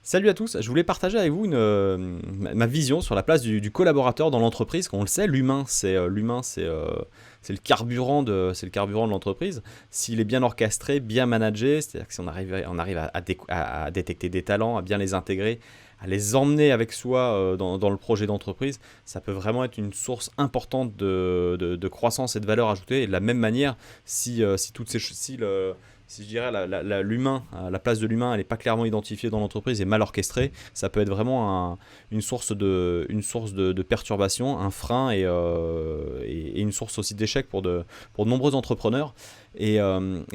Salut à tous, je voulais partager avec vous ma vision sur la place du collaborateur dans l'entreprise. Comme on le sait, c'est le carburant de l'entreprise. S'il est bien orchestré, bien managé, c'est-à-dire que si on arrive à détecter des talents, à bien les intégrer, à les emmener avec soi dans le projet d'entreprise, ça peut vraiment être une source importante de croissance et de valeur ajoutée. Et de la même manière, si toutes ces ch- si le, si je dirais l'humain, la place de l'humain, elle n'est pas clairement identifiée dans l'entreprise et mal orchestrée, ça peut être vraiment une source de perturbation, un frein et une source aussi d'échec pour de nombreux entrepreneurs. Et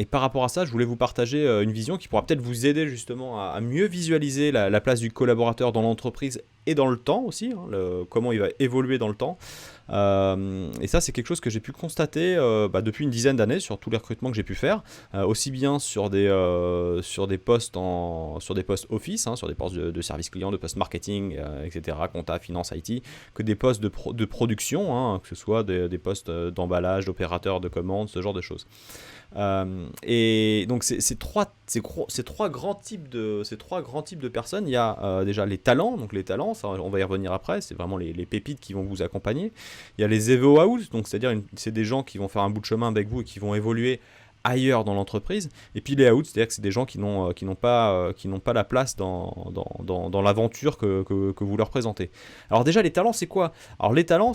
par rapport à ça, je voulais vous partager une vision qui pourra peut-être vous aider justement à mieux visualiser la place du collaborateur dans l'entreprise et dans le temps aussi, hein, comment il va évoluer dans le temps. Et ça, c'est quelque chose que j'ai pu constater depuis une dizaine d'années sur tous les recrutements que j'ai pu faire, aussi bien sur des postes office, hein, sur des postes de service client, de postes marketing, etc., compta, finance, IT, que des postes de production, hein, que ce soit des postes d'emballage, d'opérateur de commande, ce genre de choses. Et donc ces trois grands types de personnes, il y a déjà les talents. Donc les talents, ça, on va y revenir après, c'est vraiment les pépites qui vont vous accompagner. Il y a les evo out, donc c'est-à-dire c'est des gens qui vont faire un bout de chemin avec vous et qui vont évoluer ailleurs dans l'entreprise. Et puis les out, c'est-à-dire que c'est des gens qui n'ont pas la place dans l'aventure que vous leur présentez. Alors déjà, les talents, c'est quoi? Alors les talents,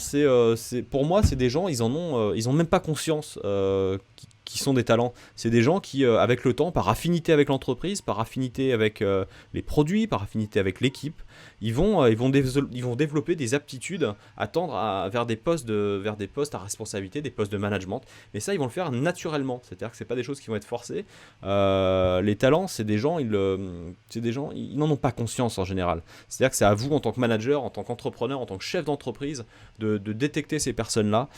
pour moi, c'est des gens, ils ont même pas conscience qui sont des talents. C'est des gens qui, avec le temps, par affinité avec l'entreprise, par affinité avec les produits, par affinité avec l'équipe, ils vont développer des aptitudes à tendre vers des postes à responsabilité, des postes de management. Mais ça, ils vont le faire naturellement. C'est-à-dire que c'est pas des choses qui vont être forcées. Les talents, c'est des gens, ils n'en ont pas conscience en général. C'est-à-dire que c'est à vous, en tant que manager, en tant qu'entrepreneur, en tant que chef d'entreprise, de détecter ces personnes-là.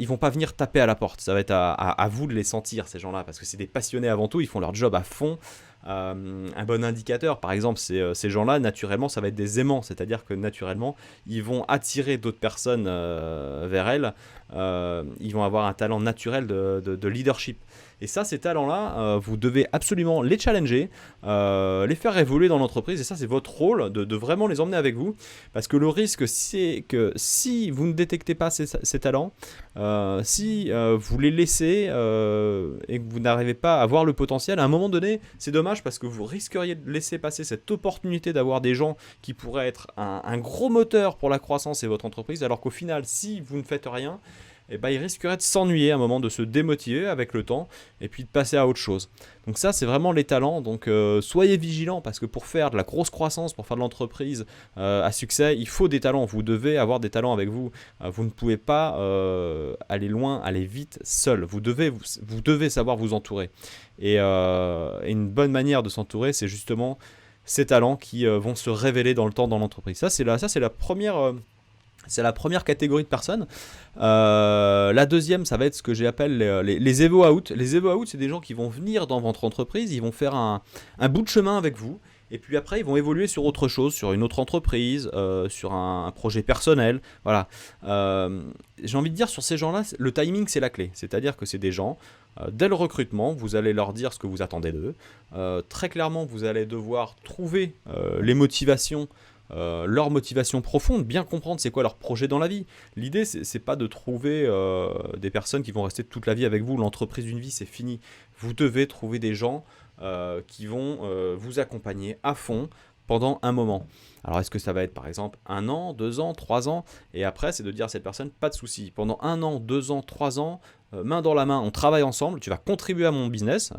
Ils vont pas venir taper à la porte. Ça va être à vous de les sentir, ces gens-là, parce que c'est des passionnés avant tout. Ils font leur job à fond. Un bon indicateur, par exemple, ces gens-là, naturellement, ça va être des aimants, c'est-à-dire que naturellement, ils vont attirer d'autres personnes vers elles. Ils vont avoir un talent naturel de leadership. Et ça, ces talents-là, vous devez absolument les challenger, les faire évoluer dans l'entreprise. Et ça, c'est votre rôle de vraiment les emmener avec vous. Parce que le risque, c'est que si vous ne détectez pas ces talents, si vous les laissez et que vous n'arrivez pas à voir le potentiel, à un moment donné, c'est dommage parce que vous risqueriez de laisser passer cette opportunité d'avoir des gens qui pourraient être un gros moteur pour la croissance et votre entreprise, alors qu'au final, si vous ne faites rien, eh ben, il risquerait de s'ennuyer à un moment, de se démotiver avec le temps et puis de passer à autre chose. Donc ça, c'est vraiment les talents. Donc soyez vigilants parce que pour faire de la grosse croissance, pour faire de l'entreprise à succès, il faut des talents. Vous devez avoir des talents avec vous. Vous ne pouvez pas aller loin, aller vite seul. Vous devez savoir vous entourer. Et une bonne manière de s'entourer, c'est justement ces talents qui vont se révéler dans le temps dans l'entreprise. Ça, c'est la première catégorie de personnes. La deuxième, ça va être ce que j'appelle les Evo Out. Les Evo Out, c'est des gens qui vont venir dans votre entreprise, ils vont faire un bout de chemin avec vous, et puis après, ils vont évoluer sur autre chose, sur une autre entreprise, sur un projet personnel. Voilà. J'ai envie de dire, sur ces gens-là, le timing, c'est la clé. C'est-à-dire que c'est des gens, dès le recrutement, vous allez leur dire ce que vous attendez d'eux. Très clairement, vous allez devoir trouver les motivations, leur motivation profonde, bien comprendre c'est quoi leur projet dans la vie. L'idée, c'est pas de trouver des personnes qui vont rester toute la vie avec vous. L'entreprise d'une vie, c'est fini. Vous devez trouver des gens qui vont vous accompagner à fond pendant un moment. Alors est-ce que ça va être par exemple 1 an, 2 ans, 3 ans? Et après, c'est de dire à cette personne, pas de souci. Pendant 1 an, 2 ans, 3 ans, main dans la main, on travaille ensemble, tu vas contribuer à mon business,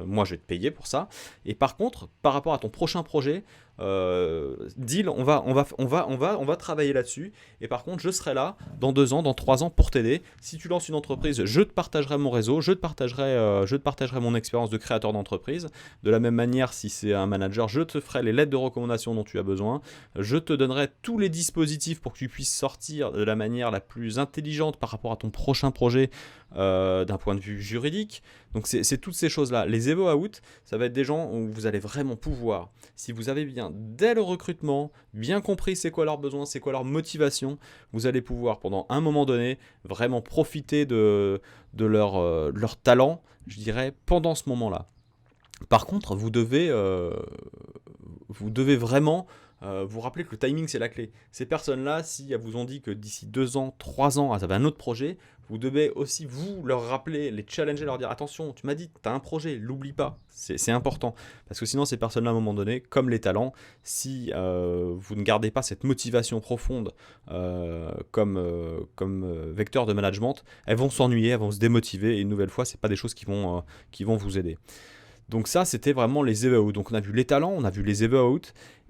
moi je vais te payer pour ça. Et par contre, par rapport à ton prochain projet, deal, on va travailler là-dessus. Et par contre, je serai là dans 2 ans, dans 3 ans pour t'aider. Si tu lances une entreprise, je te partagerai mon réseau, je te partagerai mon expérience de créateur d'entreprise. De la même manière, si c'est un manager, je te ferai les lettres de recommandation dont tu as besoin. Je te donnerai tous les dispositifs pour que tu puisses sortir de la manière la plus intelligente par rapport à ton prochain projet d'un point de vue juridique. Donc c'est toutes ces choses-là. Les Evo Out, ça va être des gens où vous allez vraiment pouvoir, si vous avez bien, dès le recrutement, bien compris c'est quoi leurs besoins, c'est quoi leur motivation, vous allez pouvoir, pendant un moment donné, vraiment profiter de leur talent, je dirais, pendant ce moment-là. Par contre, vous devez vraiment vous rappeler que le timing c'est la clé. Ces personnes-là, si elles vous ont dit que d'ici 2 ans, 3 ans, elles avaient un autre projet, vous devez aussi vous leur rappeler, les challenger, leur dire attention, tu m'as dit, tu as un projet, l'oublie pas, c'est important. Parce que sinon ces personnes-là à un moment donné, comme les talents, si vous ne gardez pas cette motivation profonde comme vecteur de management, elles vont s'ennuyer, elles vont se démotiver et une nouvelle fois, c'est pas des choses qui vont vous aider. Donc ça, c'était vraiment les EVO. Donc on a vu les talents, on a vu les EVO.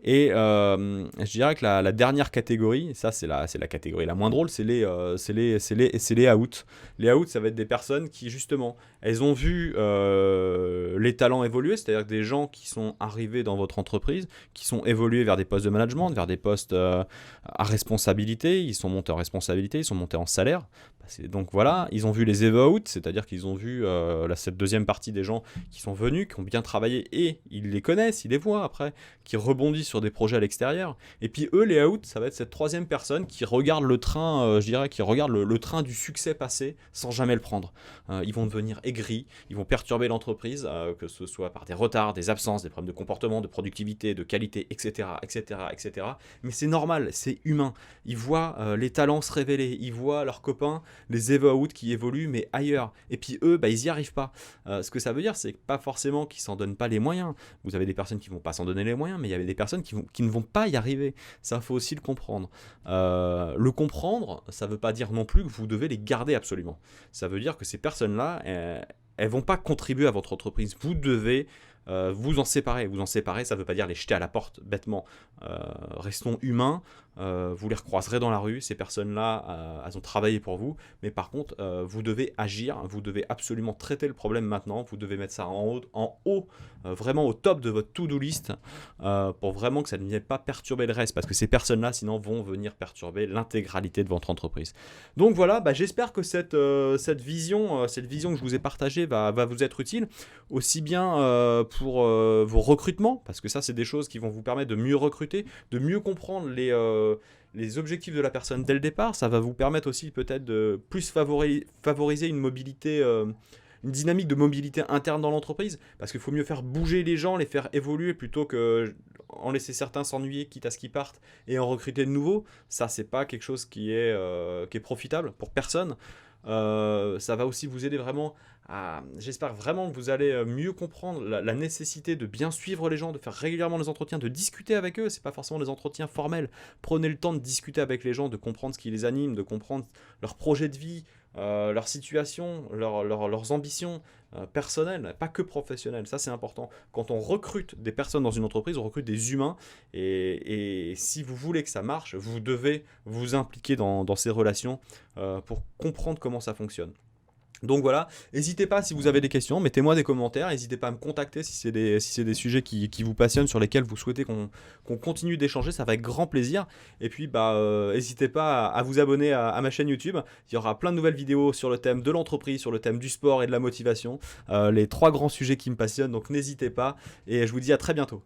Et je dirais que la dernière catégorie, ça c'est la catégorie la moins drôle, c'est les out. Les out, ça va être des personnes qui justement, elles ont vu les talents évoluer, c'est-à-dire des gens qui sont arrivés dans votre entreprise, qui sont évolués vers des postes de management, vers des postes à responsabilité, ils sont montés en responsabilité, ils sont montés en salaire. Donc voilà, ils ont vu les EVO-out, c'est-à-dire qu'ils ont vu cette deuxième partie des gens qui sont venus, qui ont bien travaillé et ils les connaissent, ils les voient après, qui rebondissent sur des projets à l'extérieur. Et puis eux, les out, ça va être cette troisième personne qui regarde le train, je dirais, qui regarde le train du succès passer sans jamais le prendre. Ils vont devenir aigris, ils vont perturber l'entreprise, que ce soit par des retards, des absences, des problèmes de comportement, de productivité, de qualité, etc., etc., etc. Mais c'est normal, c'est humain. Ils voient les talents se révéler, ils voient leurs copains, les EVO-out qui évoluent mais ailleurs, et puis eux ils n'y arrivent pas. Ce que ça veut dire, c'est pas forcément qu'ils s'en donnent pas les moyens. Vous avez des personnes qui vont pas s'en donner les moyens, mais il y a des personnes qui ne vont pas y arriver. Ça, faut aussi le comprendre. Le comprendre, ça veut pas dire non plus que vous devez les garder absolument. Ça veut dire que ces personnes-là, elles vont pas contribuer à votre entreprise. Vous devez vous en séparer. Vous en séparer, ça ne veut pas dire les jeter à la porte bêtement. Restons humains. Vous les recroiserez dans la rue. Ces personnes-là, elles ont travaillé pour vous. Mais par contre, vous devez agir. Vous devez absolument traiter le problème maintenant. Vous devez mettre ça en haut, vraiment au top de votre to-do list pour vraiment que ça ne vienne pas perturber le reste. Parce que ces personnes-là, sinon, vont venir perturber l'intégralité de votre entreprise. Donc voilà, j'espère que cette vision que je vous ai partagée va vous être utile. Aussi bien pour vos recrutements, parce que ça, c'est des choses qui vont vous permettre de mieux recruter, de mieux comprendre les objectifs de la personne dès le départ. Ça va vous permettre aussi peut-être de plus favoriser une mobilité, une dynamique de mobilité interne dans l'entreprise, parce qu'il faut mieux faire bouger les gens, les faire évoluer plutôt que en laisser certains s'ennuyer quitte à ce qu'ils partent et en recruter de nouveaux. Ça, c'est pas quelque chose qui est profitable pour personne. Ça va aussi vous aider vraiment j'espère vraiment que vous allez mieux comprendre la nécessité de bien suivre les gens, de faire régulièrement des entretiens, de discuter avec eux. C'est pas forcément des entretiens formels. Prenez le temps de discuter avec les gens, de comprendre ce qui les anime, de comprendre leur projet de vie, leur situation, leurs ambitions personnelles, pas que professionnelles. Ça, c'est important. Quand on recrute des personnes dans une entreprise, on recrute des humains. Et si vous voulez que ça marche, vous devez vous impliquer dans ces relations pour comprendre comment ça fonctionne. Donc voilà, n'hésitez pas si vous avez des questions, mettez-moi des commentaires, n'hésitez pas à me contacter si c'est des sujets qui vous passionnent, sur lesquels vous souhaitez qu'on continue d'échanger, ça va avec grand plaisir. Et puis n'hésitez pas à vous abonner à ma chaîne YouTube, il y aura plein de nouvelles vidéos sur le thème de l'entreprise, sur le thème du sport et de la motivation, les 3 grands sujets qui me passionnent, donc n'hésitez pas, et je vous dis à très bientôt.